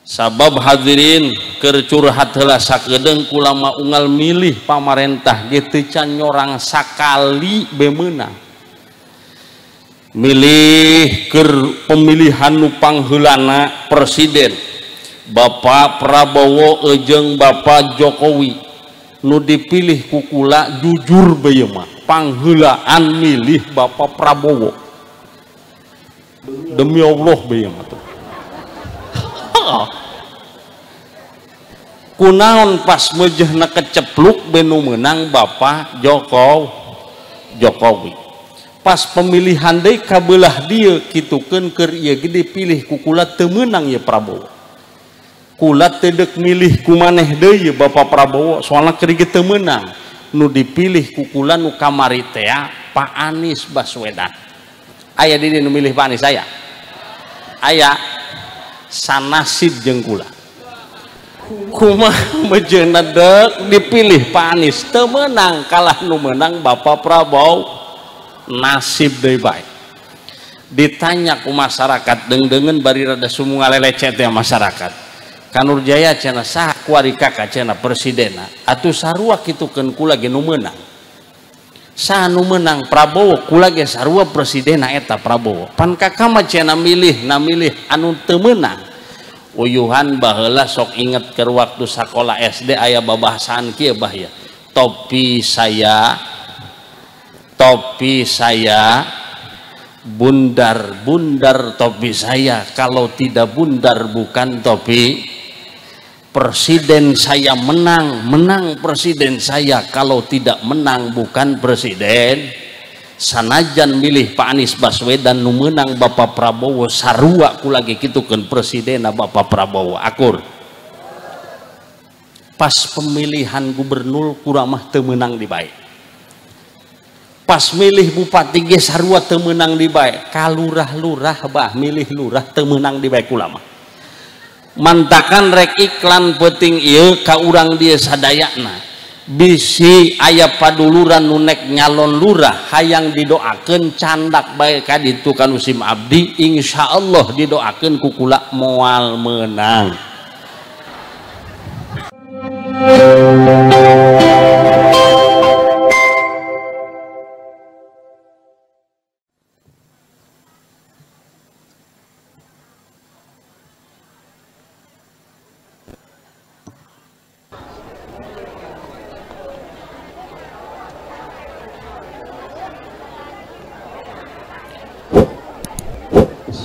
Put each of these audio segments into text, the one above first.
Sabab hadirin keur curhat heula sakedeung kulama unggal milih pamarentah ge teu can nyorang sakali bemeunang. Milih keur pemilihan nu pangheulana presiden Bapak Prabowo jeung Bapak Jokowi nu dipilih ku kula jujur bae mah pangheulaan milih Bapak Prabowo demi Allah bae mah tuh. Kunaon pas mejehna kecepluk benu menang Bapak Jokowi pas pemilihan deui kabelah dieu kitukeun keur ieu ge dipilih ku kula teu meunang ye Prabowo. Kula teu deuk milih ku maneh deui ye Bapak Prabowo soalna keur ieu teu meunang. Nu dipilih ku kula nu kamari teh Pak Anies Baswedan. Aya di dieu nu milih Pak Anies aya? Aya sanasib jeung kula. Kumaha mejehna deuk dipilih Pak Anies teu meunang kalah nu meunang Bapak Prabowo. Nasib deui bae. Ditanya ku masyarakat deung-deungeun bari rada sumu ngalelecet ya masyarakat. Ka Nurjaya cenah saha kuari kakak cenah presidenna. Atuh sarua kitukeun kula ge nu meunang. Saha nu meunang Prabowo kula ge sarua presidenna eta Prabowo. Pan kakak mah cenah milih anu teu meunang. Uyuhan baheula sok inget keur waktu sakola SD aya babahasaan kieu bah ya. Topi saya bundar topi saya, kalau tidak bundar bukan topi. Presiden saya menang presiden saya, kalau tidak menang bukan presiden. Sanajan milih Pak Anies Baswedan nu meunang Bapak Prabowo sarua kula ge kitukeun presidenna Bapak Prabowo akur. Pas pemilihan gubernur kurang mah teu meunang di bae. Pas milih bupati ge sarua teu meunang di bae. Kalurah-lurah bah milih lurah teu meunang di bae kula mah. Mantakan rek iklan penting ieu ka urang dieu sadayana. Bisi aya paduluran nu nek nyalon lurah hayang didoakeun candak bae ka ditu ka musim abdi insyaallah didoakeun ku kula moal meunang.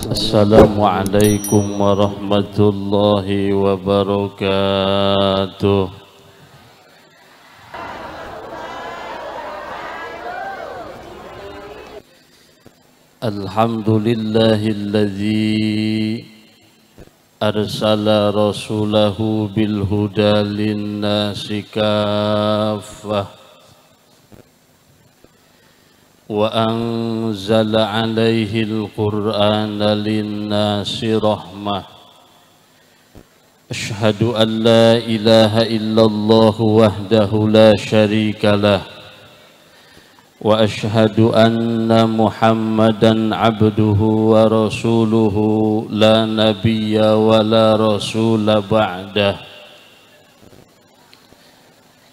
Assalamualaikum warahmatullahi wabarakatuh. Alhamdulillahilladzi arsala rasulahu bil huda linnasi kaffah wa anzala alaihi al-Qur'ana linnasi rahmah. Ashhadu an la ilaha illallah wahdahu la syarika lah wa ashhadu anna Muhammadan abduhu wa rasuluhu la nabiyya wa la rasula ba'dah.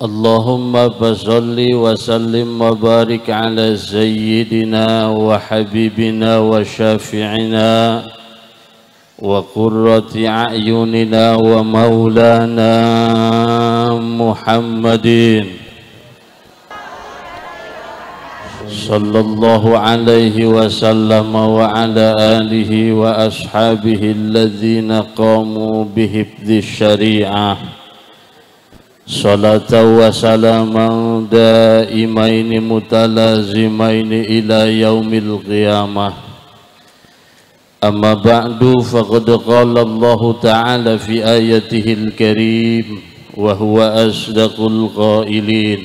Allahumma basalli wa sallim wa barik ala sayyidina wa habibina wa syafi'ina wa qurrati a'yunina wa maulana Muhammadin sallallahu alaihi wa sallam wa ala alihi wa ashabihi alladhina qamu bihifdhi syari'ah. Salatan wa salaman daimaini mutalazimaini ila yaumil qiyamah. Amma ba'du faqad qala Allah ta'ala fi ayatihil karim wa huwa asdaqul qailin.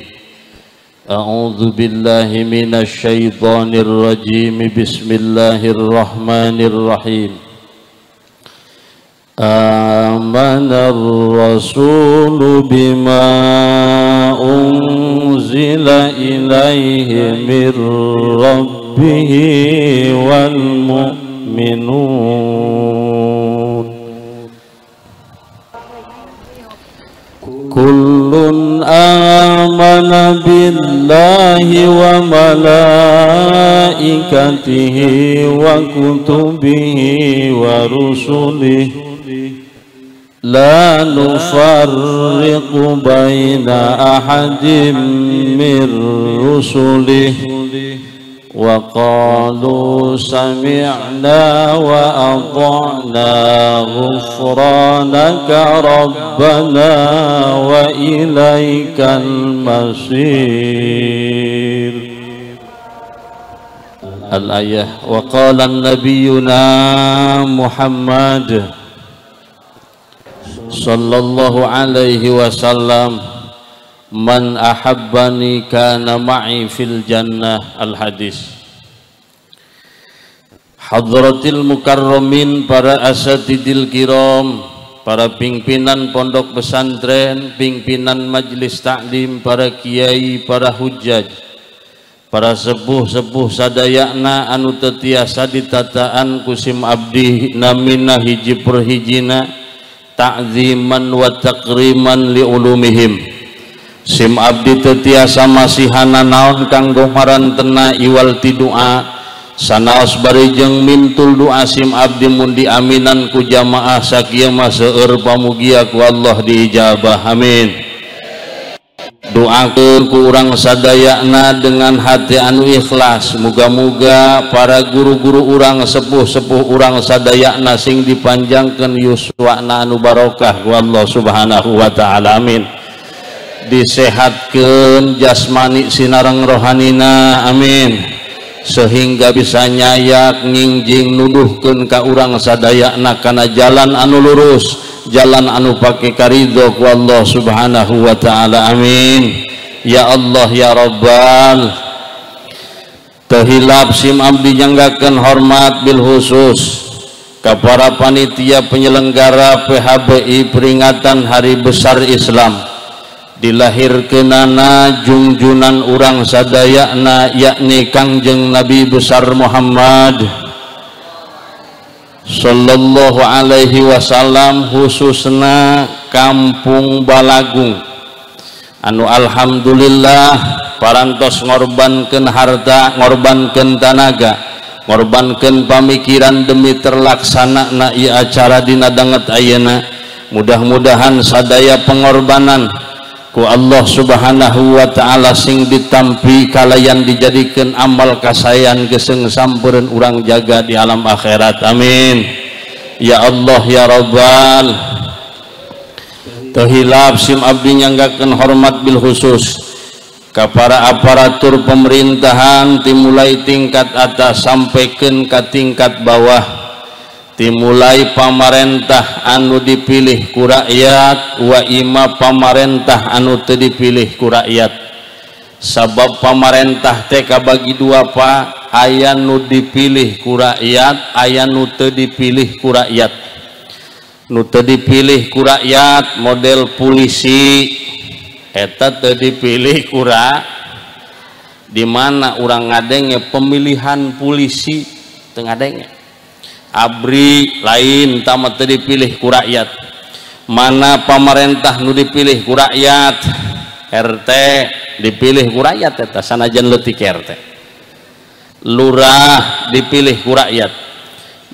A'udzu billahi minasy syaithanir rajim. Bismillahirrahmanirrahim. Amanar rasulu bima unzila ilaihi mir rabbihi wal mu'minun kullun amana billahi wa malaikatihi wa kutubihi wa rusulihi la nufarriqu baina ahadin min rusulihi wa qalu sami'na wa ata'na ghufranaka rabbana wa ilaikal masir. Al-ayah. Wa qala nabiyuna Muhammad sallallahu alaihi wasallam, man ahabbani kana ma'i fil jannah. Al-hadis. Hadratil mukarramin, para asatidil kiram, para pimpinan pondok pesantren, pimpinan majelis taklim, para kiai, para hujjaj, para sepuh-sepuh sadayana anu tetiasa ditataan kusim abdi namina hiji per hijina ta'ziman wa takriman li ulumihim. Sim abdi tetiasa masihana naon kanggo marantena iwal ti doa sanaos barijeng mintul doa sim abdi mun diaminan ku jamaah sakieu mah seueur pamugia ku Allah diijabah. Amin. Doakeun ku urang sadayana dengan hati anu ikhlas, muga-muga para guru-guru urang, sepuh-sepuh urang sadayana sing dipanjangkeun yuswana anu barokah ku Allah Subhanahu wa taala. Amin. Disehatkeun jasmani sinareng rohanina. Amin. Sehingga bisa nyayak ngingjing nuduhkeun ka urang sadayana kana jalan anu lurus, jalan anu pake karidho ku Allah Subhanahu wa taala. Amin. Ya Allah ya Rabbal. Tehilap sim abdi nyanggakeun hormat bil khusus ka para panitia penyelenggara PHBI peringatan Hari Besar Islam. Dilahirkeunana junjunan urang sadayana yakni Kangjeng Nabi besar Muhammad sallallahu alaihi wasallam, khususna Kampung Balagung anu alhamdulillah parantos ngorbankeun harta, ngorbankeun tanaga, ngorbankeun pamikiran demi terlaksanana ieu acara dina danget ayeuna. Mudah-mudahan sadaya pengorbanan ku Allah Subhanahu wa taala sing ditampi kalayan dijadikeun amal kasayan geuseng sampeureun urang jaga di alam akhirat. Amin. Ya Allah ya Rabbal. Tehilap sim abdi nyanggakeun hormat bil khusus ka para aparatur pemerintahan dimulai tingkat atas sampaikeun ka tingkat bawah, dimulai pamarentah anu dipilih ku rakyat wa ima pamarentah anu teu dipilih ku rakyat. Sabab pamarentah teh kabagi dua Pak, aya nu dipilih ku rakyat, aya nu teu dipilih ku rakyat. Nu teu dipilih ku rakyat model polisi eta teu dipilih ku di mana urang ngadenge pemilihan polisi teu ngadenge. Abri lain tamat dipilih ku rakyat. Mana pamarentah nu dipilih ku rakyat, RT dipilih ku rakyat eta sanajan leutik RT. Lurah dipilih ku rakyat,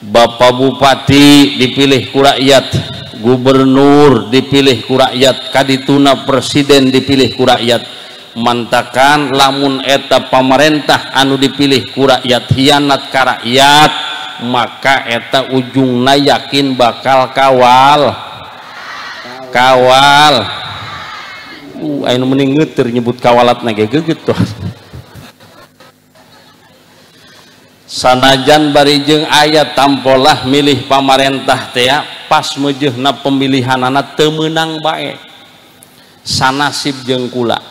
Bapak Bupati dipilih ku rakyat, Gubernur dipilih ku rakyat, kadituna Presiden dipilih ku rakyat. Mantakan lamun eta pamarentah anu dipilih ku rakyat hianat ka rakyat, maka eta ujungna yakin bakal kawal. Anu mending ngeuteur nyebut kawalatna ge geugeut tuh. Sanajan barijeng aya tampolah milih pamarentah teh pas meujeuhna pemilihanana teu meunang bae. Sanasib jeung kula.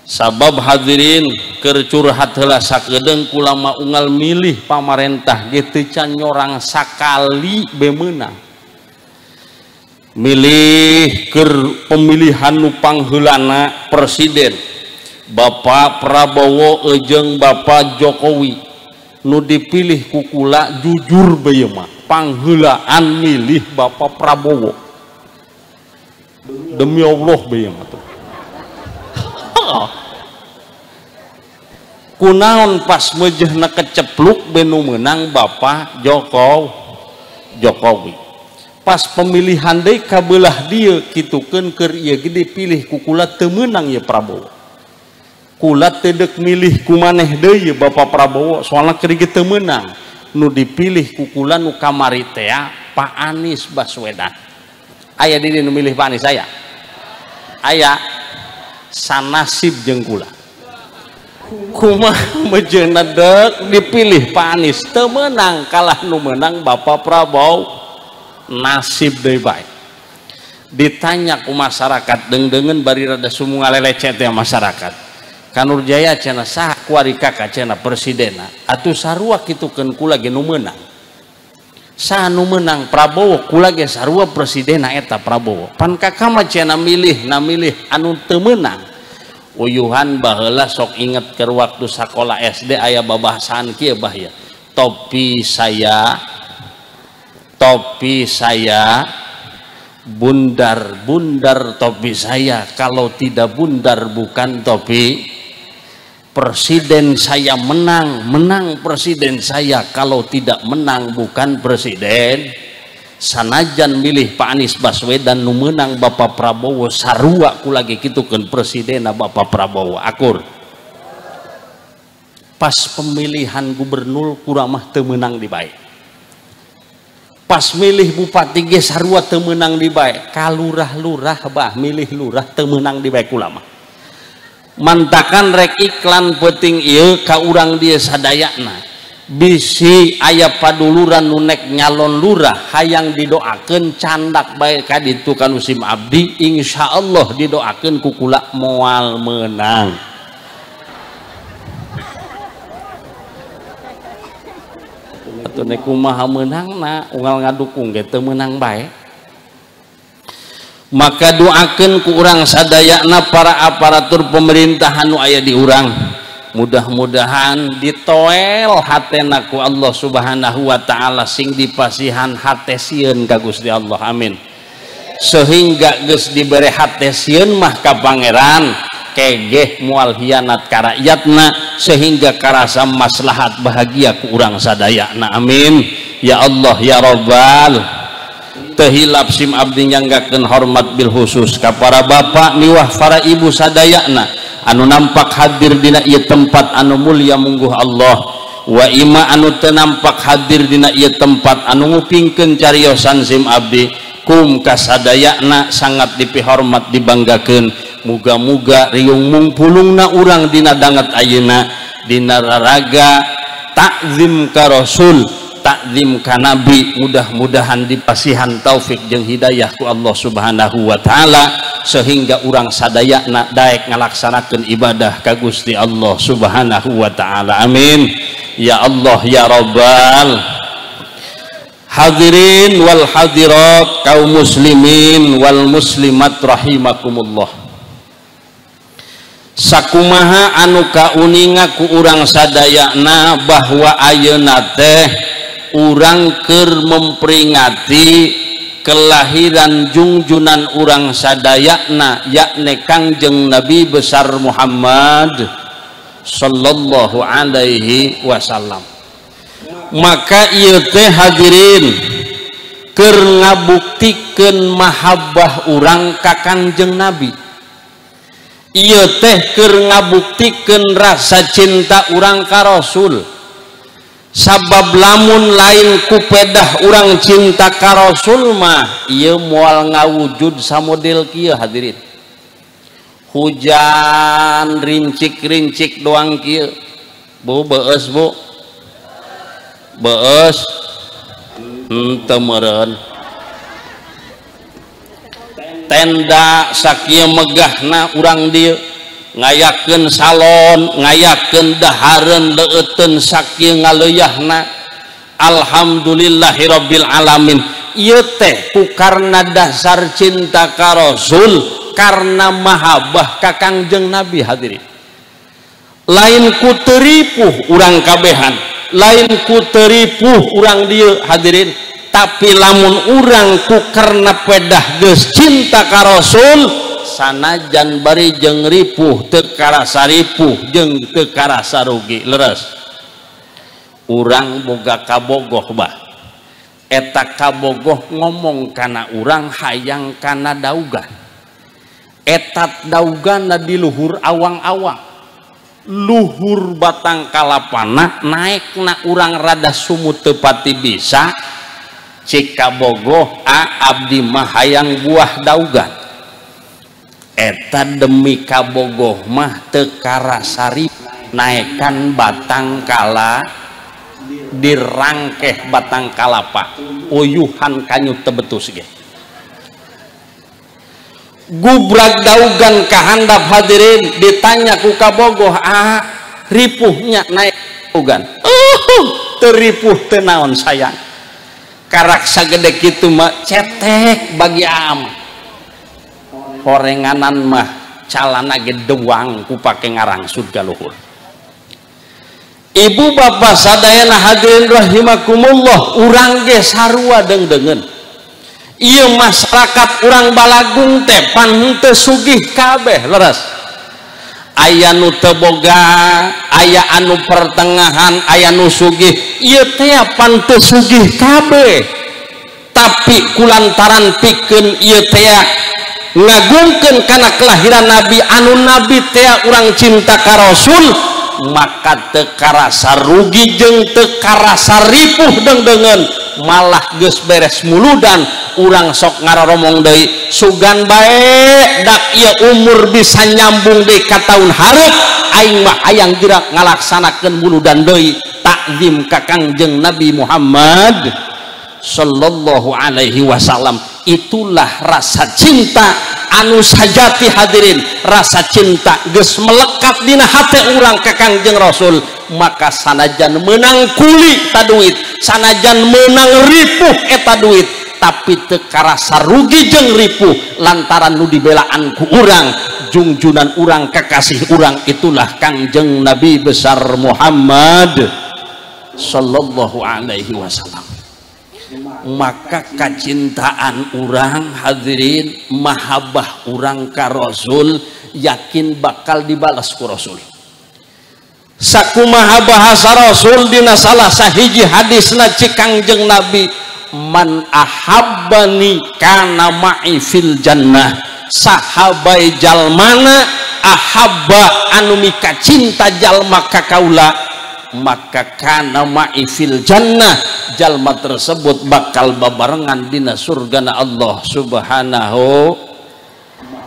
Sabab hadirin keur curhat heula sakedeung kula mah unggal milih pamarentah ge teu can nyorang sakali be meunang. Milih keur pemilihan nu pangheulana presiden Bapak Prabowo jeung Bapak Jokowi. Nu dipilih ku kula jujur bae mah pangheulaan milih Bapak Prabowo. demi Allah bayam atuh. Kunaon pas mejehna kecepluk benu menang Bapak Jokowi pas pemilihan deui kabelah dieu kitukeun keur ieu ge dipilih ku kula teu meunang ye Prabowo, kula teu deuk milih ku maneh deui Bapak Prabowo soalna keur ieu teu meunang, nu dipilih ku kula nu kamari teh Pak Anies Baswedan. Aya di dieu nu milih Pak Anies aya? Aya sanasib jeung kula. Kumaha mejeuna deuk dipilih Pak Anies teu meunang kalah nu meunang Bapak Prabowo. Nasib deui bae. Ditanya ku masyarakat deung-deungeun bari rada sumu ngalelecet ya masyarakat. Ka Nurjaya cenah saha kuari kakak cenah presidenna. Atuh sarua kitukeun kula ge nu meunang. Saha nu meunang Prabowo kula ge sarua presidenna eta Prabowo. Pan kakak mah cenah milih anu teu meunang. Uyuhan baheula sok inget keur waktu sakola SD aya babahasan kieu bahya. Topi saya bundar topi saya, kalau tidak bundar bukan topi. Presiden saya menang presiden saya, kalau tidak menang bukan presiden. Sanajan milih Pak Anies Baswedan nu meunang Bapak Prabowo sarua ku lagi kitukeun presiden Bapak Prabowo akur. Pas pemilihan gubernur kurang mah teu meunang di bae. Pas milih bupati ge sarua teu meunang di bae. Kalurah-lurah bah milih lurah teu meunang di bae kula mah. Mantakan rek iklan penting ieu ka urang dieu sadayana. Bisi aya paduluran nu nek nyalon lurah hayang didoakeun candak bae ka ditu ka Nusim Abdi, insyaallah didoakeun ku kula moal meunang. Atuh nek kumaha meunangna unggal ngadukung ge teu meunang bae. Maka doakeun ku urang sadayana para aparatur pemerintahan nu aya di urang, mudah-mudahan ditoel hatena ku Allah Subhanahu wa taala sing dipasihan hate sieun ka Gusti Allah, amin. Sehingga geus dibere hate sieun mah ka pangeran kegeh moal hianat ka rakyatna sehingga karasa maslahat bahagia ku urang sadayana, amin ya Allah ya Rabbal. Tehilap sim abdi nyanggakeun hormat bil khusus ka para bapak miwah para ibu sadayana anu nampak hadir dina ieu tempat anu mulia mungguh Allah, wa ima anu teu nampak hadir dina ieu tempat anu ngupingkeun cariosan sim abdi kum kasadayana sangat dipihormat dibanggakeun. Muga-muga riung mungpulungna urang dina dangat ayeuna dina raraga takzim ka Rasul, takzim ka Nabi, mudah-mudahan dipasihan taufik jeung hidayah ku Allah Subhanahu wa taala sehingga urang sadayana daek ngalaksanakeun ibadah ka Gusti Allah Subhanahu wa taala, amin ya Allah ya Rabbal. Hadirin wal hadirat kaum muslimin wal muslimat rahimakumullah. Sakumaha anu kauninga ku urang sadayana bahwa ayeuna teh urang keur memperingati kelahiran junjunan urang sadayana yakni Kangjeng Nabi besar Muhammad sallallahu alaihi wasallam. Maka ieu teh hadirin keur ngabuktikeun mahabbah urang ka Kangjeng Nabi. Ieu teh keur ngabuktikeun rasa cinta urang ka Rasul. Sabab lamun lain ku pedah urang cinta ka Rasul mah ieu moal ngawujud samodel kieu hadirin. Hujan rincik-rincik doang kieu. Bu beus bu. Beus. Teu meureun. Tenda sakieu megahna urang dieu ngayakeun salon, ngayakeun dahareun leuteun sakieu ngaleuyahna. Alhamdulillahirabbil alamin. Ieu teh ku karna dasar cinta ka Rasul, karena mahabbah ka Kangjeng Nabi hadirin. Lain ku teu ripuh urang kabehan, lain ku teu ripuh urang dieu hadirin. tapi lamun urang ku karena pedah geus cinta ka Rasul sanajan bari jeung ripuh teu karasa ripuh jeung teu karasa rugi leres urang boga kabogoh bah eta kabogoh ngomong kana urang hayang kana daugan etat daugana di luhur awang-awang luhur batang kalapana naikna urang rada sumut teu pati bisa cik kabogoh abdi mah hayang buah daugan eta demi kabogoh mah teu karasari naikkan batang kala dirangkeh batang kalapa uyuhan kanyu tebetus ge gubrag daugan kahandap hadirin ditanya ku kabogoh ripuhnya naik daugan teripuh tenaon sayang karak sagede kitu mah cetek bagi am horenganan mah calana ge dewang ku pake ngarangsud ka luhur. Ibu bapak sadayana hadirin rahimakumullah urang ge sarua dengdengen ieu masyarakat urang Balagung teh pan henteu sugih kabeh leres aya nu teu boga aya anu pertengahan aya nu sugih ieu teh pan teu sugih kabeh tapi kulantaran pikeun ieu teh ngagungkeun kana kelahiran Nabi anu Nabi teh urang cinta ka Rasul maka teu karasa rugi jeung teu karasa ripuh dengdengen malah geus beres muludan urang sok ngaroromong deui sugan bae dak ieu umur bisa nyambung deui ka taun hareup aing mah hayang gerak ngalaksanakeun muludan deui takzim ka Kangjeng Nabi Muhammad sallallahu alaihi wasallam. Itulah rasa cinta anu sajati hadirin, rasa cinta geus melekat dina hate urang ka Kangjeng Rasul. Maka sanajan menang kuli ta duit, sanajan menang ripuh eta duit, tapi teu karasa rugi jeung ripuh lantaran nu dibelaan ku urang jungjunan urang kakasih urang itulah Kangjeng Nabi besar Muhammad sallallahu alaihi wasallam. Maka kecintaan urang hadirin mahabbah urang ka Rasul yakin bakal dibalas ku Rasul. Sakumaha bahasa Rasul dina salah sahiji hadisna cik Kangjeng Nabi man ahabbani kana ma'i fil jannah sahabai jalmana ahabba anu mika cinta jalma ka kaula maka kana ma'i fil jannah jalma tersebut bakal babarengan dina surgana Allah subhanahu.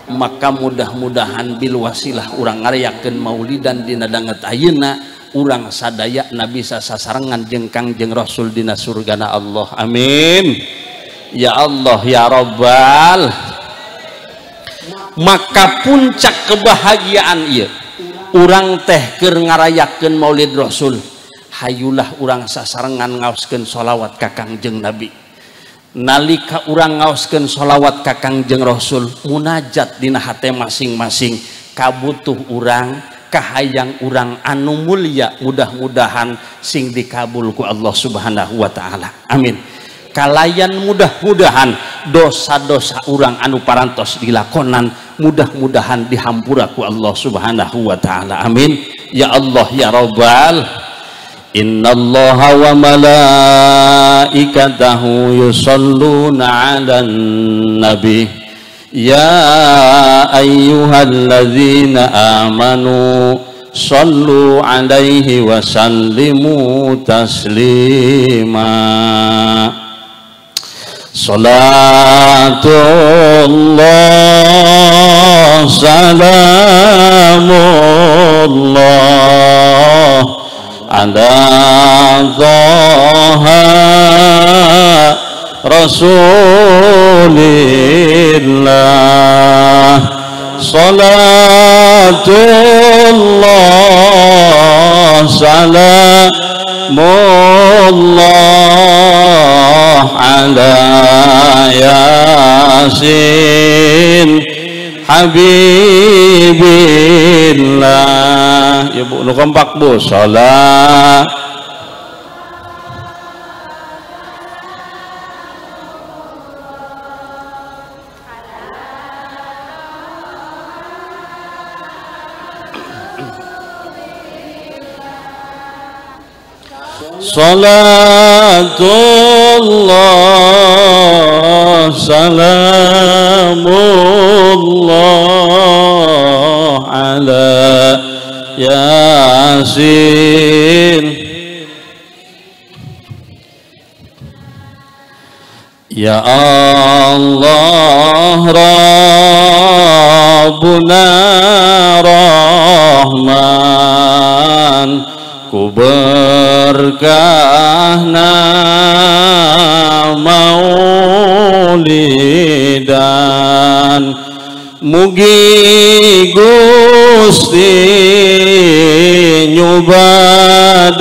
Maka mudah-mudahan bil wasilah urang ngarayakeun maulidan dina danget ayeuna urang sadaya nabi sasarengan jeung Kangjeng Rasul dina surgana Allah amin ya Allah ya Rabbal. Maka puncak kebahagiaan ieu urang teh keur ngarayakeun maulid Rasul hayulah urang sasarengan ngaoskeun sholawat ka Kangjeng Nabi. Nalika urang ngaoskeun sholawat ka Kangjeng Rasul munajat dina hate masing-masing kabutuh urang kahayang urang anu mulia mudah-mudahan sing dikabul ku Allah subhanahu wa ta'ala amin. Kalayan mudah-mudahan dosa-dosa urang anu parantos dilakonan mudah-mudahan dihampura ku Allah subhanahu wa ta'ala amin ya Allah ya Rabbal. Innallaha wa malaikatahu yusholluna 'alan nabi ya ayyuhalladzina amanu shallu 'alaihi wa sallimu taslima. Salatullah salamullah ala Taha Rasulillah salatullah salamullah ala Yasin Habibillah. Ya Bu, nu kompak Bu. Salat salatullah salamullah ala yasin. Ya Allah Rabbuna Rahman, ku berkahna maulidan, mugi Gusti nyubadanan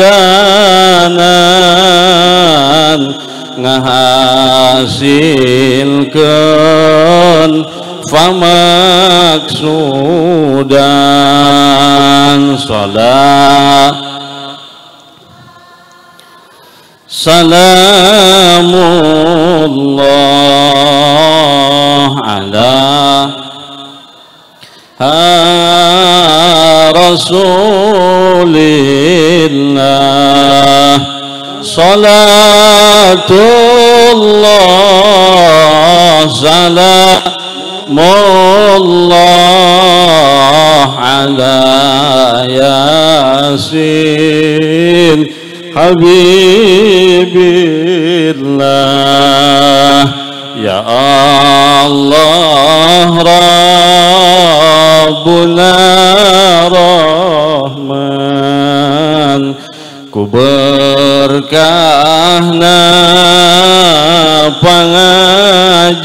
ngahasilkeun famaksudan. Salamullah ala Rasulillah, salatullah salamullah ala yasin habibillah. Ya Allah Rabbuna Rahman, ku berkahna pangajian,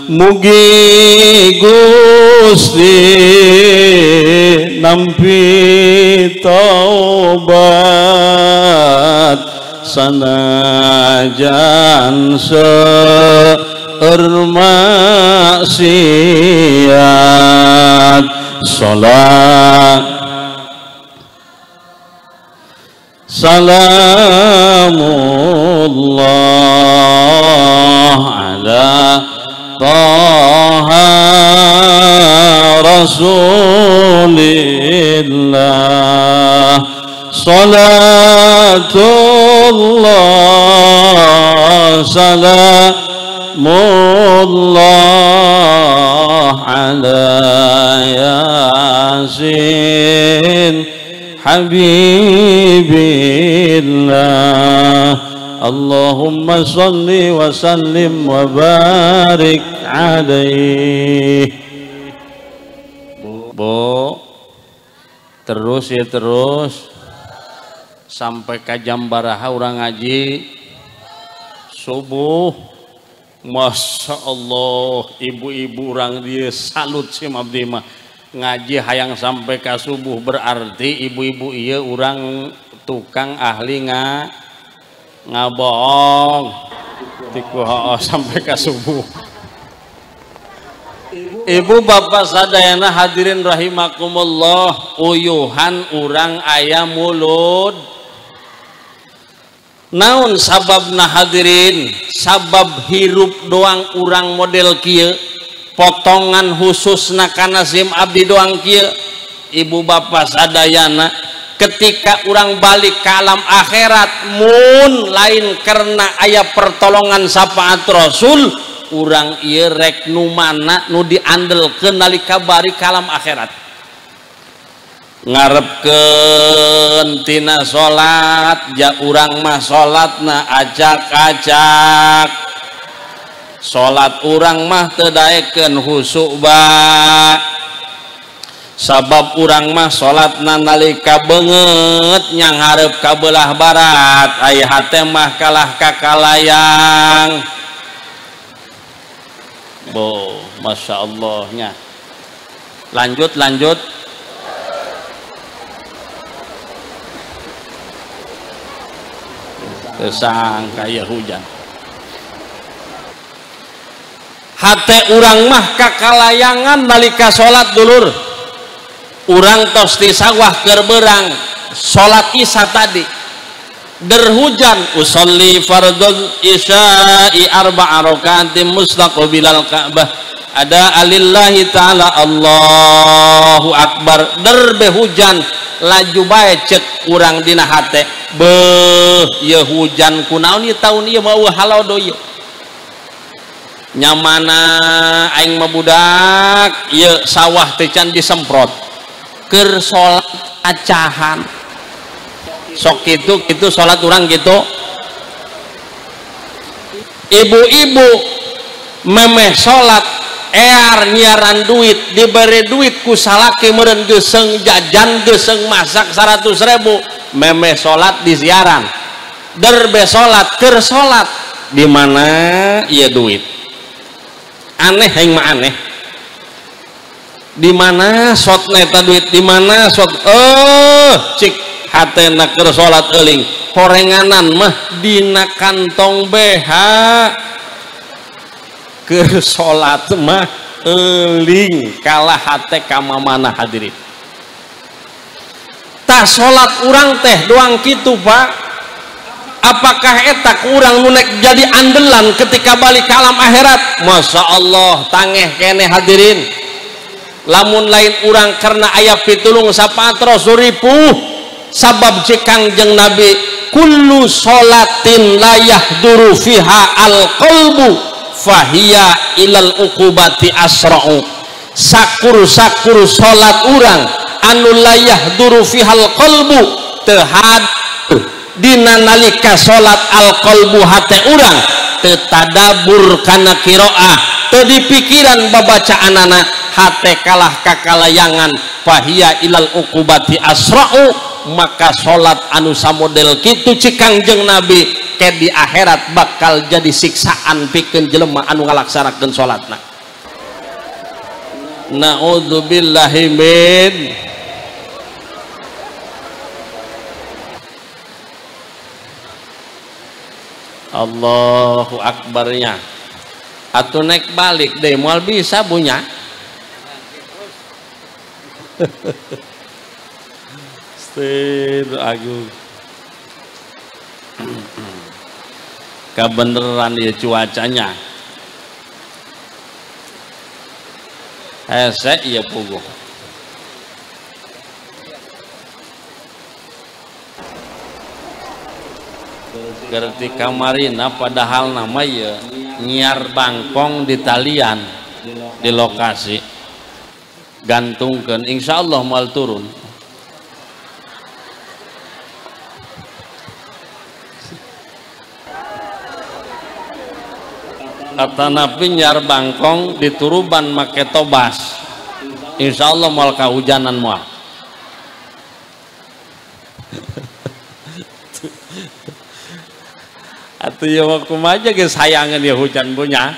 mugi Gusti nampi taubat sanajan seueur maksiat. Salamullah ala Taha Rasulillah, salatullah salamullah ala yasin habibillah. Allahumma salli wa sallim wa barik alaih. Bu, terus ya terus sampai ke jam baraha orang ngaji subuh. Masya Allah, ibu-ibu orang dia salut sih abdi mah ngaji hayang sampai ke subuh, berarti ibu-ibu iya orang tukang ahli ngabohong tiku sampai ke subuh. Ibu bapak sadayana hadirin rahimakumullah, uyuhan urang aya mulut naon sababna hadirin, sabab hirup doang urang model kieu, potongan khususna kana sim abdi doang kieu. Ibu bapak sadayana ketika urang balik ke alam akhirat mun lain karena aya pertolongan syafaat Rasul, urang ieu rek nu mana nu diandelkeun nalika bari ka alam akhirat. Ngarepkeun tina salat, ja urang mah salatna acak-acak, salat urang mah teu daekeun khusyuk ba, sabab urang mah salatna nalika beungeut nyang hareup ka beulah barat, aya hate mah kalah ka kalayang. Bo, masya Allah nya. Lanjut. Kesangka ya hujan. Hate urang mah kakalayangan nalika salat dulur. Urang tos ti sawah keur beurang salat isya tadi. Derhujan usolli fardhu isya'i arba'a rakaatin mustaqbilal Ka'bah. ada alillahi ta'ala Allahu akbar derbe hujan laju bae cek urang dina hate beuh ieu hujan kunaon ieu taun ieu mau halau do ieu nyamana aing mah budak ieu sawah teh can disemprot keur salat acahan sok kitu salat urang gitu ibu-ibu memeh salat ear nyiaran duit diberi duit ku salaki meureun geuseng jajan geuseng masak 100.000 memeh salat di siaran derbe salat keur salat di mana ieu duit aneh aing mah aneh di mana sotna eta duit di mana sot cik hatena keur salat euling horenganan mah dina kantong BH keur salat mah euling kalah hate ka mamana hadirin tah salat urang teh doang kitu Pak apakah eta urang nu nek jadi andelan ketika balik ke alam akhirat Masya Allah tangeh kene hadirin lamun lain urang karena aya pitulung sapatros ripuh sabab cekang jeung Nabi kullu sholatin la yahduru fiha al-qalbu fahiya ilal uqubati asra'u sakur-sakur salat urang anu layah duru fihal qalbu tehad dina nalika salat al qalbu hate urang teu tadabur kana qiraah teu dipikiran babacaanana hate kalah kakalayangan fahiya ilal uqubati asra'u maka salat anu samodel kitu cikang jeung Nabi ke di akhirat bakal jadi siksaan pikeun jelema anu ngalaksanakeun salatna naudzubillahi min Allahu akbarnya atuh naik balik deh moal bisa bunya Agung kebeneran ya cuacanya hese iya puguh gerti kamarina padahal nama ya nyiar bangkong di talian di lokasi gantungkan insyaallah mal turun kata Nabi nyar bangkong dituruban make tobas insyaallah mal kahujanan moal atuh ya kumaha ge sayangan ya hujan punya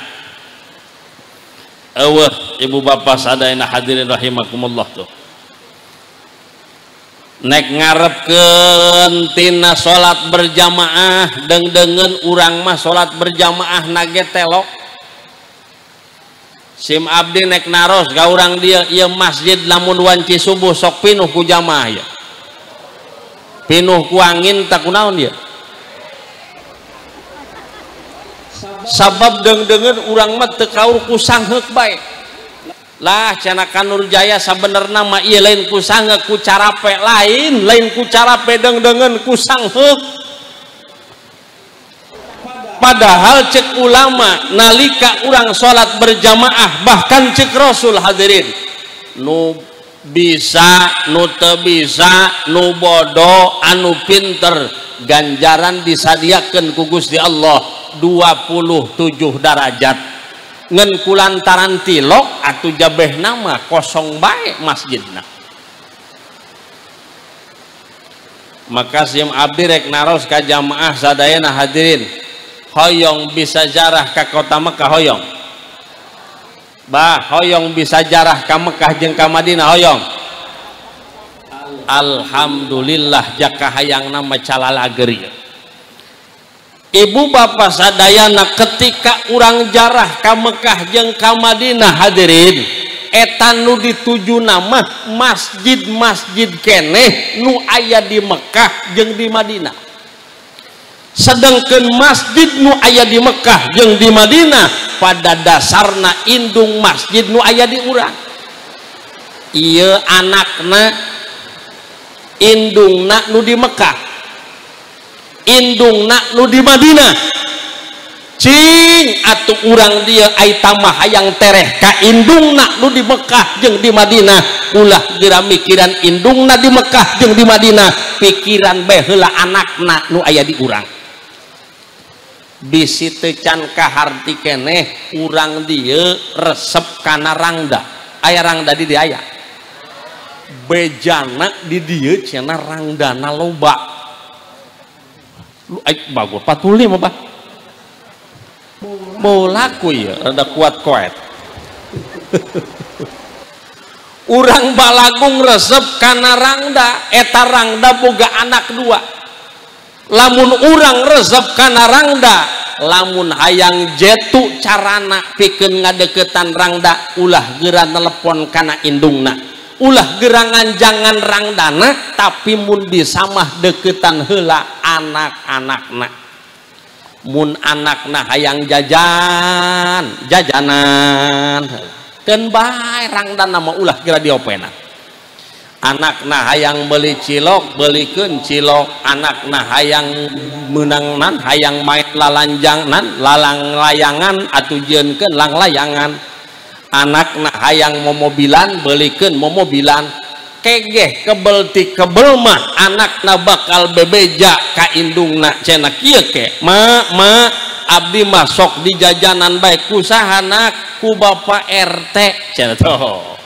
eueuh ibu bapak sadayana hadirin rahimakumullah tuh nek ngarepkeun tina salat berjamaah dengdengeun urang mah salat berjamaah nage telok sim abdi nek naros ka urang dia ieu masjid lamun wanci subuh sok pinuh ku jamaah ya pinuh ku angin tak kunaon dia sabab dengdengeun urang mah teu kaur ku sangheuk bae lah canakan Nurjaya sabenerna mah ieu lain ku sangheuk ku carape lain ku carape dengdengeun ku sangheuk padahal cek ulama nalika urang salat berjamaah bahkan cek Rasul hadirin nu bisa nu teu bisa nu bodoh anu pinter ganjaran disadiakeun ku Gusti Allah 27 derajat ngen kulantaran tilok atuh jabeh nama kosong bae masjidna maka sim abdi rek naros ka jamaah sadayana hadirin hoyong bisa jarah ka kota Mekah hoyong bah hoyong bisa jarah ka Mekah jeung ka Madinah hoyong alhamdulillah jaka hayang nama calalageuri ibu bapak sadayana ketika urang jarah ka Mekah jeung ka Madinah hadirin eta nu dituju nama masjid-masjid keneh nu aya di Mekah jeung di Madinah sedangkan masjid nu aya di Mekah jeung di Madinah pada dasarna indung masjid nu aya di urang. Ieu anakna indungna nu di Mekah, indungna nu di Madinah. Cing atuh urang dia aita mah hayang tereh ka indungna nu di Mekah jeung di Madinah, ulah geura mikiran indungna di Mekah jeung di Madinah, pikiran bae heula anakna nu aya di urang. Bisi teu can kaharti keneh urang dieu resep kana rangda. Aya rangda di dieu aya. Bejana di dieu cenah rangdana loba. Lu bagus patuli mah bah. Mau laku ya rada kuat koet. Urang balagung resep kana rangda, eta rangda boga anak dua. Lamun urang resep kana rangda, lamun hayang jetu carana pikeun ngadeukeutan rangda, ulah geura telepon kana indungna, ulah geura nganjangan rangdana, tapi mun bisa mah deuketan heula anak-anakna. Mun anakna hayang jajanan keun bae rangdana mah ulah geura diopena. Anakna hayang beli cilok belikeun cilok, anakna hayang meunangnan hayang main lalanjangan lalang layangan atujieunkeun lang layangan, anakna hayang momobilan belikeun momobilan. Kegeh kebel ti kebel mah anakna bakal bebeja ka indungna cenah kieu ke ma abdi mah sok di jajanan bae kusahana ku Bapak RT cenah toh.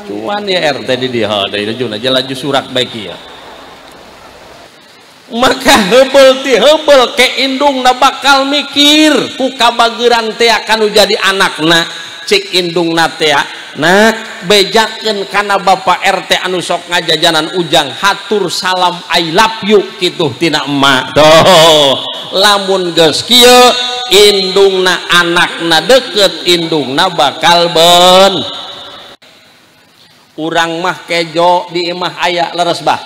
Cuan ya RT di dia dari juna laju surak baik ya. Maka hebel ti hebel ke indungna bakal mikir ku kabageuran teh kanu jadi anakna, cik indungna teh nak bejakeun kana Bapak RT anu sok ngajajanan ujang hatur salam I love you kitu tina emak. Tuh lamun geus kieu indungna anakna deket, indungna bakal ben. Urang mah kejo di imah aya leres bah,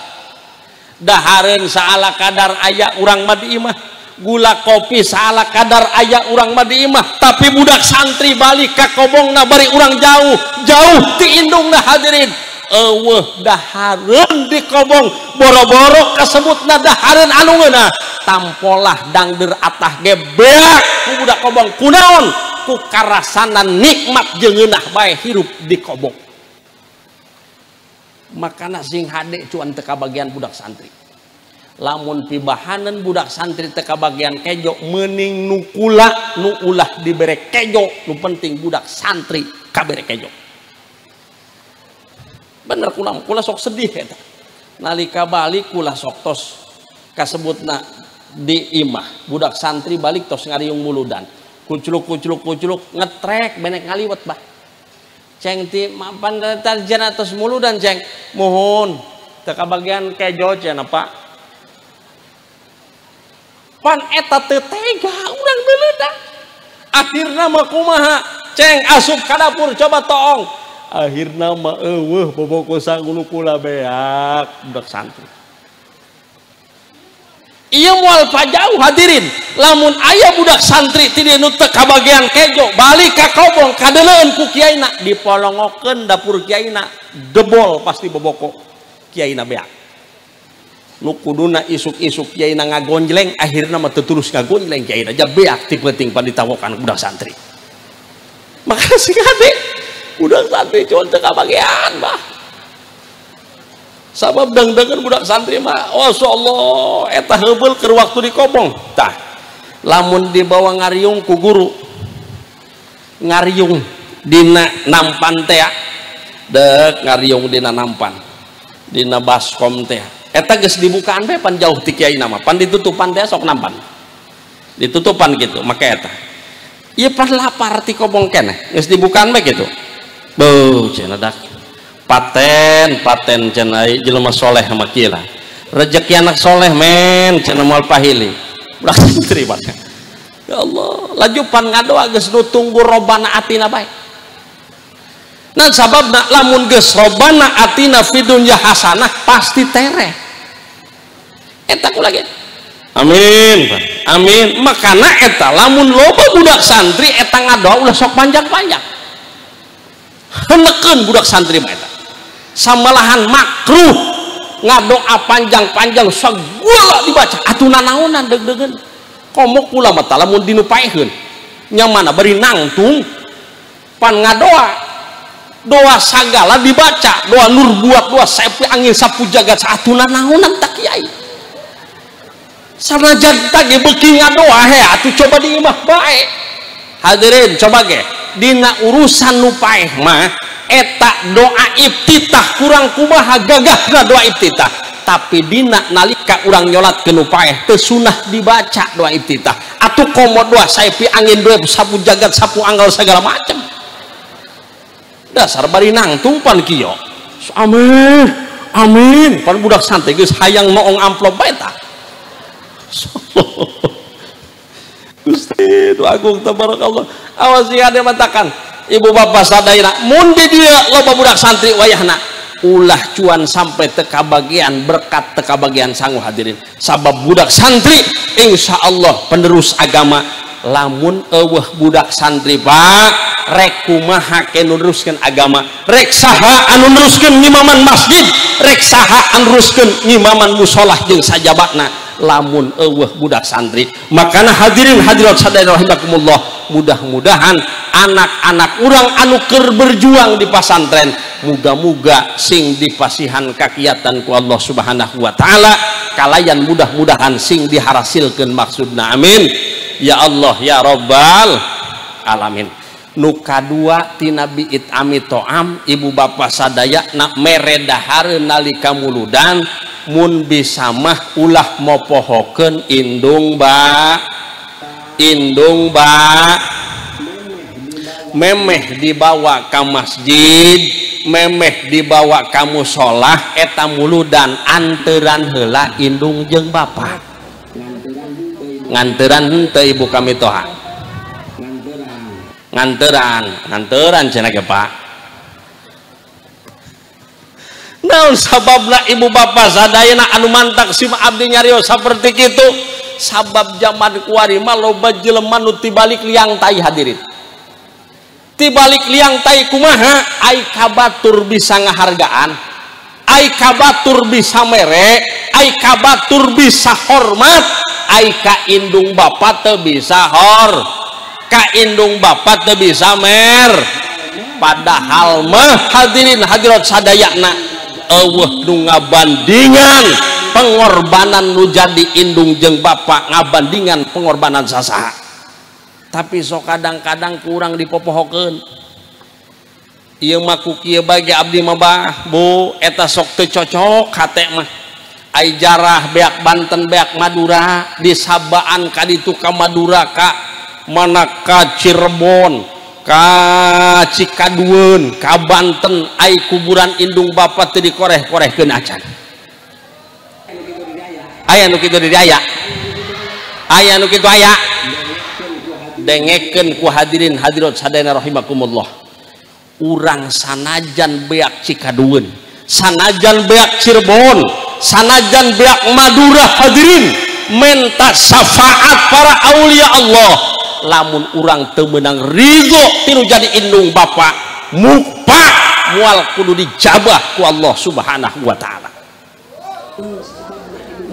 dahareun saala kadar aya urang mah di imah, gula kopi saala kadar aya urang mah di imah, tapi budak santri balik ka kobongna bari urang jauh ti indungna hadirin. Eueuh dahareun di kobong boro-boro kasebutna dahareun anu ngeunah, tampolah dangdeur atah ge beak ku budak kobong. Kunaon? Ku karasanan nikmat jeung ngeunah bae hirup di kobong. Makana sing hade cuan teka bagian budak santri. Lamun pibahanan budak santri teka bagian kejo, mending nukula nu ulah dibere kejo, nu penting budak santri kabere kejo. Bener kula sok sedih eta. Nalika balik kula sok tos kasebutna di imah, budak santri balik tos ngariung muludan. Kucluk ngetrek benek ngaliwet bah. Ceng ti mapan tarjana atas mulu dan ceng mohon teka bagian kejo cenah Pak. Pan eta teu tega urang deuleudah. Akhirna mah kumaha? Ceng asup ka dapur coba toong. Akhirna mah eueuh boboko sanggulu kula beak budak santri. Iya moal pajauh hadirin, lamun aya budak santri ti dieu teu kabagian kejo balik ka kobong kadeuleun ku kiaina dipolongokeun dapur kiaina debol pasti boboko kiaina beak. Nu kuduna isuk-isuk kiaina ngagonjleng akhirna mah teu tulus ngagonjleng kiaina ja beak ti penting pan ditawokan budak santri. Maka sing hade budak santri cuman teu kabagian bah. Sabab dang-dangan budak santri mah Allah eta heubel keur waktu di kobong tah lamun dibawa ngariung ku guru ngariung dina nampan teh deuk ngariung dina nampan dina baskom teh eta geus dibukaan bae pan jauh ti kiai nama pan ditutupan teh sok nampan ditutupan gitu make eta ieu pan lapar ti kobong keneh geus dibukaan bae gitu beuh cenah dak paten cenah jelema soleh mah kieu lah rezeki anak soleh men cenah moal pahili budak santri bae. Ya Allah laju pan ngadoa geus nu tunggu robana atina bae. Nah sababna lamun geus robana atina fi dunya hasanah pasti tereh eta kula ge Amin, amin. Makana eta lamun loba budak santri eta ngadoa ulah sok panjang-panjang. Heunekeun budak santri mah eta. Samalahan makruh ngadoa panjang-panjang sagala dibaca atuh nanaonan deg-degan. Komok kula mah lamun dinu paeheun. Nya mana bari nangtung pan ngadoa. Doa sagala dibaca, doa nur buat doa saepi angin sapu jagat atuh nanaonan tak kiai. Sanajan tadi beuki ngadoa he atuh coba diimah bae. Hadirin coba ge dina urusan nu paeh mah eta doa iftitah kurang kumaha gagahna doa iftitah, tapi dina nalika urang nyolatkeun nu paeh teu sunah dibaca doa iftitah. Atuh komo doa saepi angin doa sapu jagat sapu anggal segala macam. Dasar bari nangtung pan kieu. Amin. Amin. Pan budak santai geus hayang noong amplop bae tah. Gusti nu agung tabarakallah. Awas ieu ade matakan ibu bapak sadayana mun di dieu loba budak santri wayahna ulah cuan sampai teka bagian berkat teka bagian sanggup hadirin sabab budak santri insyaallah penerus agama. Lamun eueuh budak santri pak rek kumaha ke neruskeun agama, rek saha anu neruskeun ngimaman masjid, rek saha anu neruskeun ngimaman musholah jeung sajabana. Lamun eueuh budak santri makana hadirin hadirat sadaya rahimakumullah, mudah-mudahan anak-anak urang anu keur berjuang di pasantren muga-muga sing dipasihan kakiatan ku Allah subhanahu wa ta'ala kalayan mudah-mudahan sing diharasilkeun maksudna amin ya Allah ya rabbal alamin. Nu kadua ti Nabi it'ami to'am ibu bapak sadaya nak meredahareun nalika muludan mun bisa mah ulah mopohokeun indung ba memeh dibawa ka masjid, memeh dibawa ka musholah eta muludan anteuran heula indung jeung bapak. Nganteuran henteu ibu kami toha. Nganteuran cenah ge Pak. Naon sababna ibu bapak sadayana anu mantak sim abdi nyarios saperti kitu? Sabab zaman kuari mah loba jelema nu tibalik liang tai hadirin. Tibalik liang tai kumaha? Ai kabatur bisa ngahargaan, ai kabatur bisa mere, ai kabatur bisa hormat, ai ka indung bapak teu bisa ka indung bapak teu bisa mer. Padahal mah hadirin hadirat sadayana eueuh nu ngabandingan pengorbanan nu jadi indung jeung bapak ngabandingan pengorbanan sasaha. Tapi sok kadang-kadang kurang dipopohokeun. Ieu mah ku kieu bagi abdi mah bah Bu eta sok teu cocok hate mah. Ai jarah beak Banten beak Madura disabaan ka ditu ka Madura ka mana ka Cirebon ka Cikadueun ka Banten ai kuburan indung bapak teu dikoreh-korehkeun acan. Aya nu kitu di daya. Aya nu kitu aya. Dengekeun ku hadirin hadirat sadayana rahimakumullah. Urang sanajan beak Cikadueun, sanajan beak Cirebon, sanajan beak Madura hadirin menta syafaat para aulia Allah. Lamun urang teu meunang ridho tinu jadi indung bapak mukpa moal kudu dijabah ku Allah subhanahu wa ta'ala.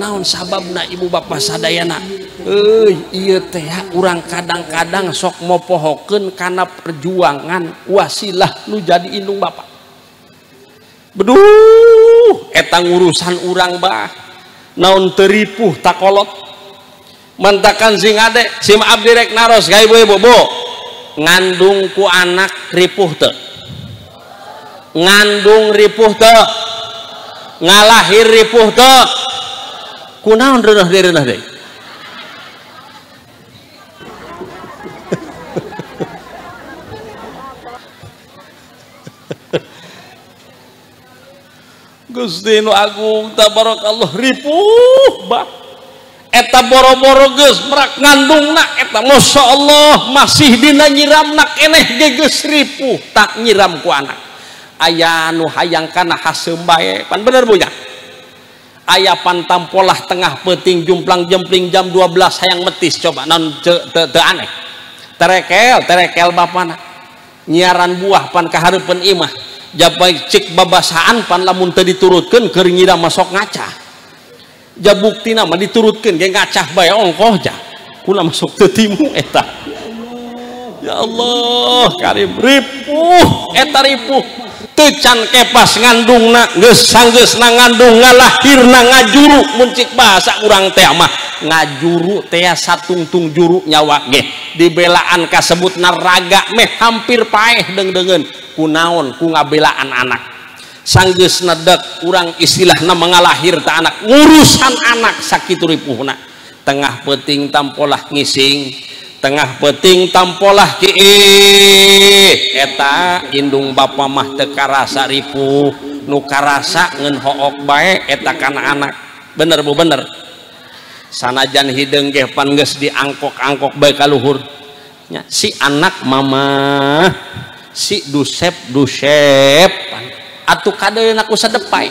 Naon sababna ibu bapak sadayana ieu teh urang kadang-kadang sok mopohokeun kana perjuangan wasilah nu jadi indung bapak. Beduh eta ngurusan urang bah naon teu ripuh takolot mantakan sing ade sim abdi rek naros ka ibu-ibu Bu ngandung ku anak ripuh teu, ngandung ripuh teu, ngalahir ripuh teu, kunaon reunah deui. Gusti nu agung tabarakallah ripuh bah eta boro-boro geus merak ngandungna eta masyaallah masih dina nyiramna keneh ge geus ripuh tak nyiram ku anak. Aya nu hayang kana haseum bae pan bener Bu nya. aya pantampolah tengah peting jumplang jempling jam 12 hayang metis coba non te aneh terekel bapana nyiaran buah pan kahareupeun imah jabai cik babasaan pan lamun teu diturutkeun keur ngida masok ngaca jabuktina mah diturutkeun ge ngacah bae ongkoh ja kula masuk teu timu eta ya Allah karim ripuh eta ripuh teu can kepas ngandungna geus sanggeusna ngandung ngalahirna ngajuru muncik bahasa urang teh mah ngajuru teh satungtung juru nyawa ge dibelaan kasebutna raga meh hampir paeh deung-deungeun kunaon ku ngabelaan anak sanggeusna dek urang istilahna mengalahir ta anak ngurusan anak sakitu ripuhna tengah peuting tampolah ngising tengah peting tampolah ki eta indung bapa mah teu karasa ripuh nu karasa ngeun hook bae eta kana anak bener bu bener sanajan hideung ge pan geus diangkok-angkok bae ka luhur nya si anak mama si dusep atuh kadeuna ku sadepay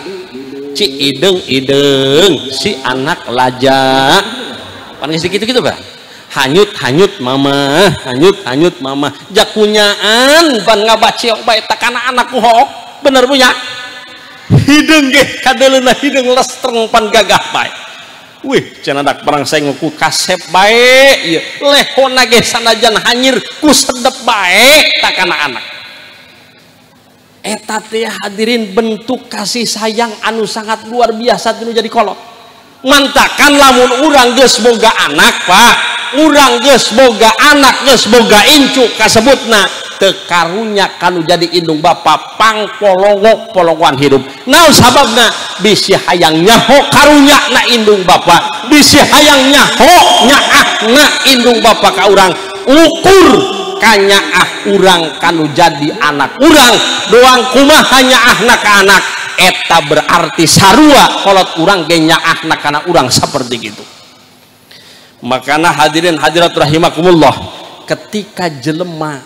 ci ideung si anak laja pan geus kitu-kitu ba hanyut mama jakunyaan pan ngabaciok bae ta kana anak ku hook bener punya hideung ge kadeleuna hideung lestreng pan gagah bae wih cenah dak perang saeng ku kasep bae ieu lehona ge sanajan hanyir ku sedep bae ta kana anak eta teh hadirin bentuk kasih sayang anu sangat luar biasa tinu jadi kolot mantakan lamun urang geus boga anak pak urang geus boga anak geus boga incu kasebutna teu karunya kanu jadi indung bapa pangpolongan hidup naon sababna bisi hayang nyaho karunya na indung bapa bisi hayang nyaho nyaahna indung bapa ka urang ukur kanyaah urang kanu jadi anak urang doang kumaha nyaahna ka anak eta berarti sarua kolot urang ge nyaahna kana urang saperti gitu. Makana hadirin hadirat rahimakumullah ketika jelema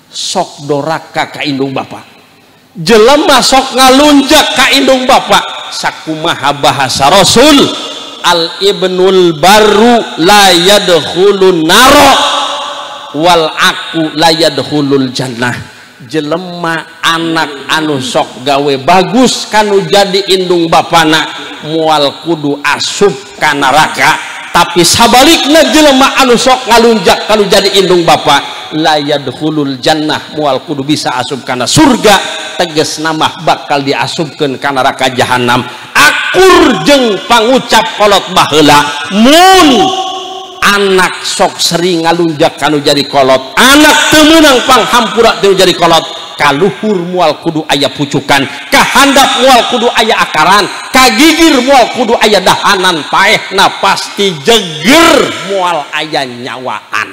sok doraka ka indung bapa jelema sok ngalunjak ka indung bapa sakumaha bahasa Rasul al ibnul baru la yadkhulun naro wal aku la yadkhulul jannah jelema anak anu sok gawe bagus kanu jadi indung bapana mual kudu asup ka neraka tapi sabalikna jelema anu sok ngalunjak kalau jadi indung bapa la yadkhulul jannah mual kudu bisa asup kana surga tegas nama bakal diasupkeun ka neraka jahanam akur jeung pangucap kolot baheula mun anak sok sering ngalunjak kanu jadi kolot anak teu meunang panghampura teu jadi kolot kaluhur mual kudu aya pucukan kahandap mual kudu aya akaran kagigir mual kudu aya dahanan paehna pasti jeger mual aya nyawaan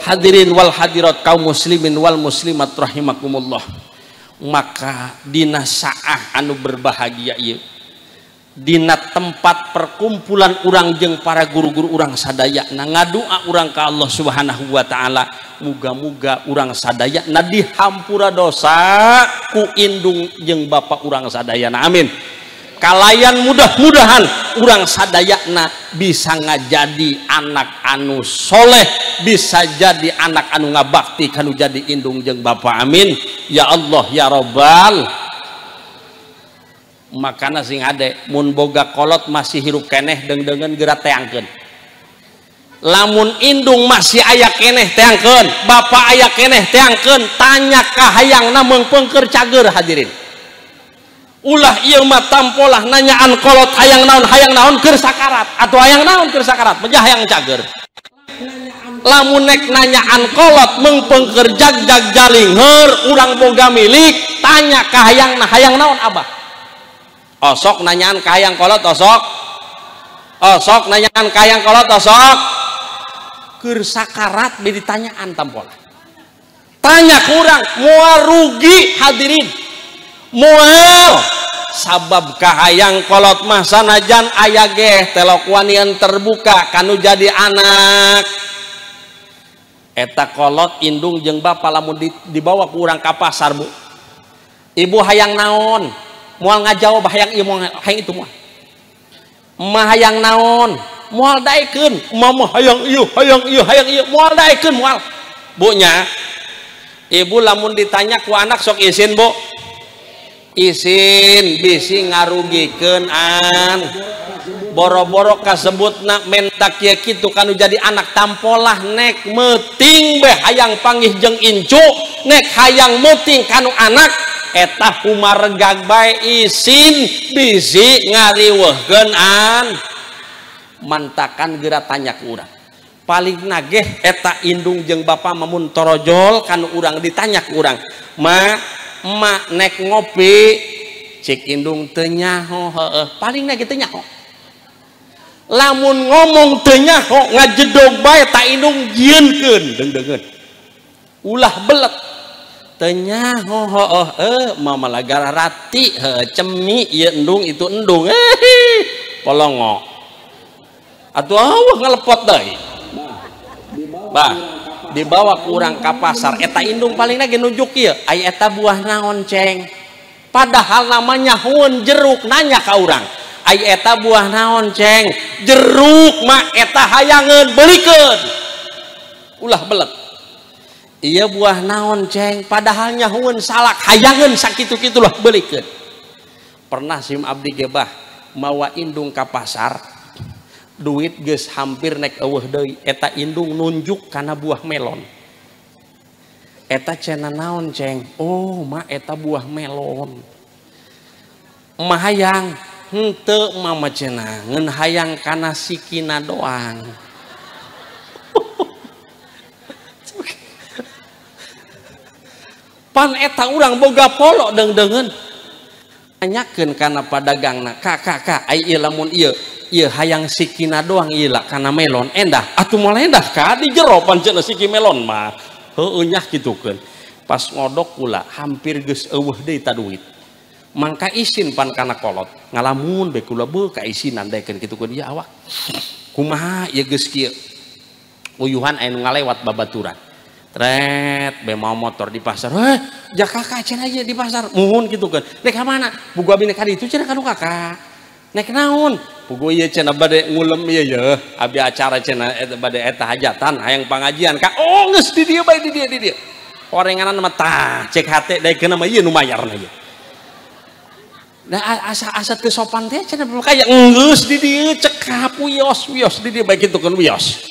hadirin wal hadirat kaum muslimin wal muslimat rahimakumullah maka dina saah anu berbahagia ieu dina tempat perkumpulan urang jeung para guru-guru urang sadaya na ngadua urang ka Allah Subhanahu wa taala muga-muga urang sadaya na dihampura dosa ku indung jeung bapa urang sadayana amin kalayan mudah-mudahan urang sadayana bisa ngajadi anak anu soleh bisa jadi anak anu ngabakti kanu jadi indung jeung bapa amin ya Allah ya Rabbal makana sing ade mun boga kolot masih hirup keneh deung-deungeun geura teangkeun lamun indung masih aya keneh teangkeun bapa aya keneh teangkeun tanya ka hayangna meungpeung keur cager hadirin ulah ieu mah tampolah nanyaan kolot hayang naon keur sakarat atau hayang naon keur sakarat mah hayang cager lamun nek nanyaan kolot meungpeung keur jag-jag jaling heur urang boga milik tanya ka hayangna hayang naon abah osok nanyaan kayang kolot osok nanyaan kayang kolot osok keur sakarat be ditanyaan tampola tanya kurang moal rugi hadirin moal sabab kahayang kolot mah sanajan aya ge telok wanian terbuka kanu jadi anak eta kolot indung jeung bapa lamun dibawa ku urang ka pasar Bu, ibu hayang naon moal ngajawab hayang ieu moal hayang itu moal mah hayang naon moal daekeun mama hayang ieu moal daekeun moal Bu nya. Ibu lamun ditanya ku anak sok izin Bu, izin bisi ngarugikeun an boro-boro kasebutna mentak kieu kitu kanu jadi anak tampolah nek meuting beh hayang panggih jeung incu nek hayang meuting kanu anak eta humaregag bae izin bisi ngariweuhkeun an mantakan geura tanya ku urang paling nageh eta indung jeung bapa mamun torojol kanu urang ditanya ku urang emak nek ngopi cik indung teu nyaho heueuh paling nageh teu nyaho lamun ngomong teu nyaho ngajedog bae ta indung jieunkeun deung-deungeun ulah belet teu nyaho heueuh mama lagara rati heueuh cemi ieu endung itu endung polongo atuh eueuh ngalepot deui bah dibawa ku urang ka pasar eta indung paling ge nunjuk ieu ai eta buah naon ceng padahal namanya hueun jeruk nanya ka urang ai eta buah naon ceng jeruk mah eta hayangeun beulikeun ulah belet ieu buah naon ceng padahal nyahueun salak hayangeun sakitu-kitu lah beulikeun pernah sim abdi ge bah mawa indung ka pasar duit geus hampir nek eueuh deui eta indung nunjuk kana buah melon eta cenah naon ceng oh mah eta buah melon mah hayang henteu mama cenah ngeun hayang kana sikina doang pan eta urang boga polo deung-deungeun nanyakeun kana padagangna kak ai ieu lamun ieu hayang sikina doang ieu lah kana melon endah atuh moal endah ka di jero pan cenah siki melon mah heueuh nya kitukeun pas ngodok kula hampir geus eueuh deui ta duit mangka isin pan kana kolot ngalamun bae kula beuh ka isinan daekeun kitukeun ieu awak kumaha ieu geus kieu uyuhan aya nu ngalewat babaturan tret be mau motor di pasar jak kakak cenah ieu di pasar muhun kitukeun nek ka mana buku abi nek ka ditu cenah kanu kakak nek naon pugu ieu cenah bade ngulem ieu yeuh abi acara cenah eta bade eta hajatan hayang pangajian ka oh geus di dieu bae di dieu orenganan mah tah cek hate daekeun mah ieu nu mayarna ieu da asa teu sopan teh cenah kaya geus di dieu cek wios di dieu bae kitukeun wios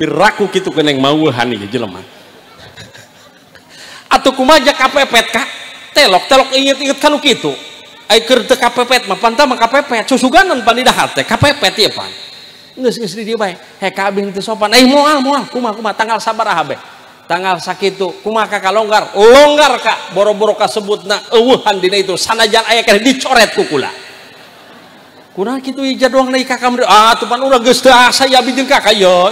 piraku kitukeun yang maueuhan ieu jelema atuh kumaha jak kapepet ka telok inget kanu kitu ai keur teu kapepet mah pantah mah kapepet susuganan pan di dahar teh kapepet ieu pan geus di dieu bae heka abdi teu sopan moal kumaha tanggal sabaraha bae tanggal sakitu kumaha ka longgar ka boro-boro kasebutna eueuhan dina itu sanajan aya kana dicoret ku kula kurang kitu ija doang deui kakak tuh pan urang geus teu asa ya abdi jeung kakak yo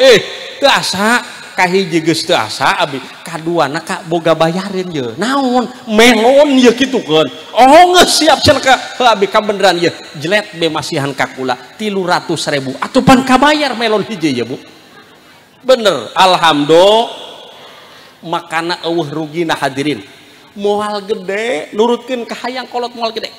teu asa kahiji geus teu asa abi kaduana ka boga bayarin ye naon melon ye kitukeun oh geus siap cenah ka abi kabeneran ye jelet be masihan ka kula 300.000 atuh pan kabayar melon hiji ye Bu bener alhamdulillah makana eueuh rugina hadirin moal gede nurutkeun ka hayang kolot moal gede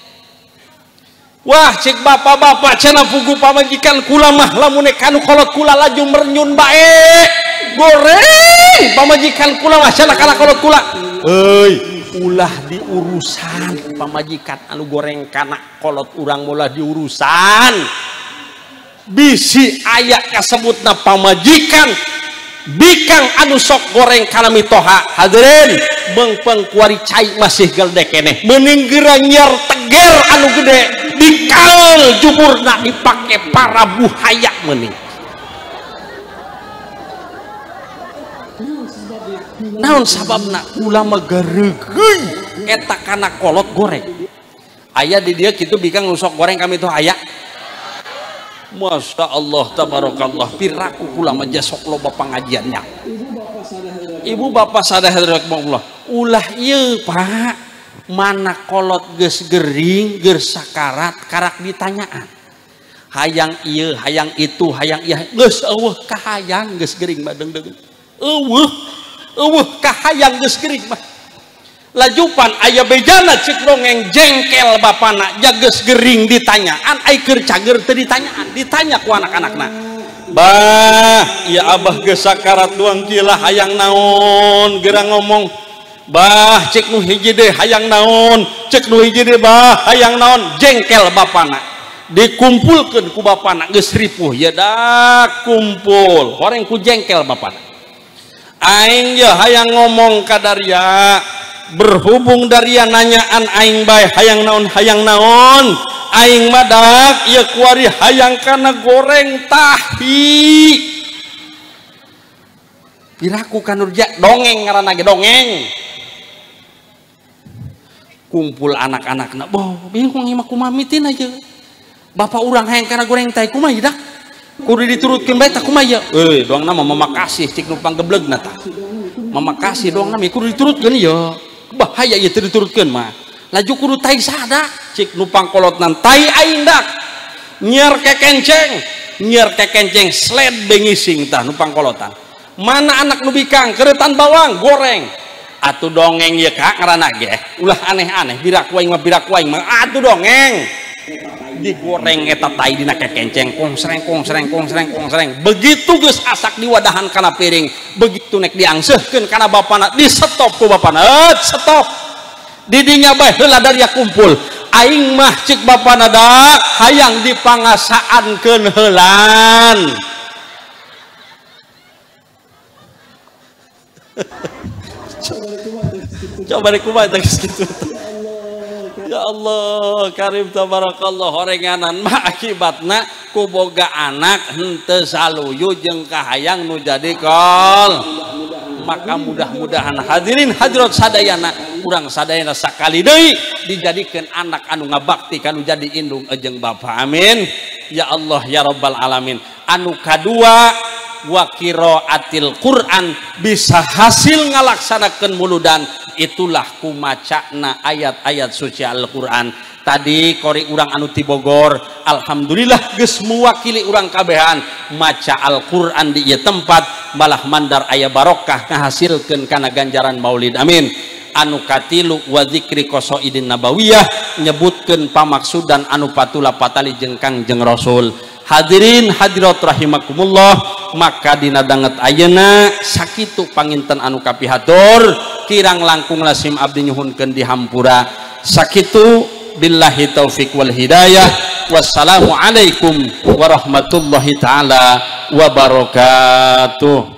wah cek bapak-bapak cenah pugu pamajikan kula mah lamun kanu kolot kula laju merenyun bae goreng pamajikan kula mah cenah kana kolot kula euy ulah diurusan pamajikan anu goreng kana kolot urang mola diurusan bisi aya kasebutna pamajikan bikang anu sok goreng kana mitoha hadirin beungpeung kuari cai masih geldek keneh meuning geura nyer teger anu gede dikaul juburna dipake para buhaya meuning naon sababna ulama gareugeuy eta kana kolot goreng aya di dieu kitu bikang nu sok goreng kami tuh aya Masya Allah tabarakallah piraku kula mah sok loba pangajiannya ibu bapak sadaya Allah ulah ieu Pak mana kolot geus gering geus sakarat karak ditanyaan hayang ieu hayang itu hayang ieu geus eueuh ka hayang geus gering badeung-deung kahayang geus gering mah lajupan aya bejana cek dongeng jengkel bapana jages gering ditanyaan ai keur cager teu ditanyaan ditanya ku anak-anakna bah ya abah geus sakarat doang kieu lah hayang naon geura ngomong bah cek nu hiji deh hayang naon cek nu hiji deh bah hayang naon jengkel bapana dikumpulkeun ku bapana geus ripuh ya dak kumpul horeng ku jengkel bapana aing ya hayang ngomong ka Daria berhubung Daria nanyaan aing bae hayang naon aing madak ieu kuari hayang kana goreng tahi piraku kanurja dongeng ngaranna ge dongeng kumpul anak-anakna boh bingung ieu mah kumaha mitin aja bapak urang hayang kana goreng tahi kumaha dak kudu diturutkeun bae tah kumaha ieu doangna mah mamakasih cik nu panggablegna tah mamakasih doangna mah kudu diturutkeun ieu bahaya ieu teu diturutkeun mah laju kudu tai sada cik nu pangkolotnan tai aing dak nyer kekenceng sled bengising tah nu pangkolotan mana anak nu bikang keretan bawang goreng atuh dongeng ieu ka ngaranna ge ulah aneh-aneh birak waing mah atuh dongeng digoreng eta tai dina kekenceng kong-sreng begitu geus asak diwadahan kana piring begitu nek diangseuhkeun kana bapana di stop ku bapana stop didinya bae heula Daria kumpul aing mah cik bapana dak hayang dipangasaankeun heulan coba dikumaha teh kitu ya Allah karim tabarakallah horenganan mah akibatna ku boga anak henteu saluyu jeung kahayang nu jadi kol maka mudah-mudahan hadirin hadirat sadayana urang sadayana sakali deui dijadikeun anak anu ngabakti kanu jadi indung jeung bapa amin ya Allah ya rabbal alamin anu kadua wa qiraatil Quran bisa hasil ngalaksanakeun muludan itulah kumacana ayat-ayat suci Al-Quran tadi kori urang anu ti Bogor alhamdulillah geus mewakili urang kabehan maca Al-Quran di ieu tempat malah mandar aya barokah ngahasilkeun kana ganjaran maulid amin anu katilu wa dzikri qasaidin nabawiyah nyebutkeun pamaksudan anu patula patali jeung Kangjeng Rasul hadirin hadirat rahimakumullah maka dina danget ayeuna sakitu panginten anu kapihatur kirang langkung lasim abdi nyuhunkeun di hampura sakitu billahi taufik wal hidayah wassalamu alaikum warahmatullahi taala wabarakatuh.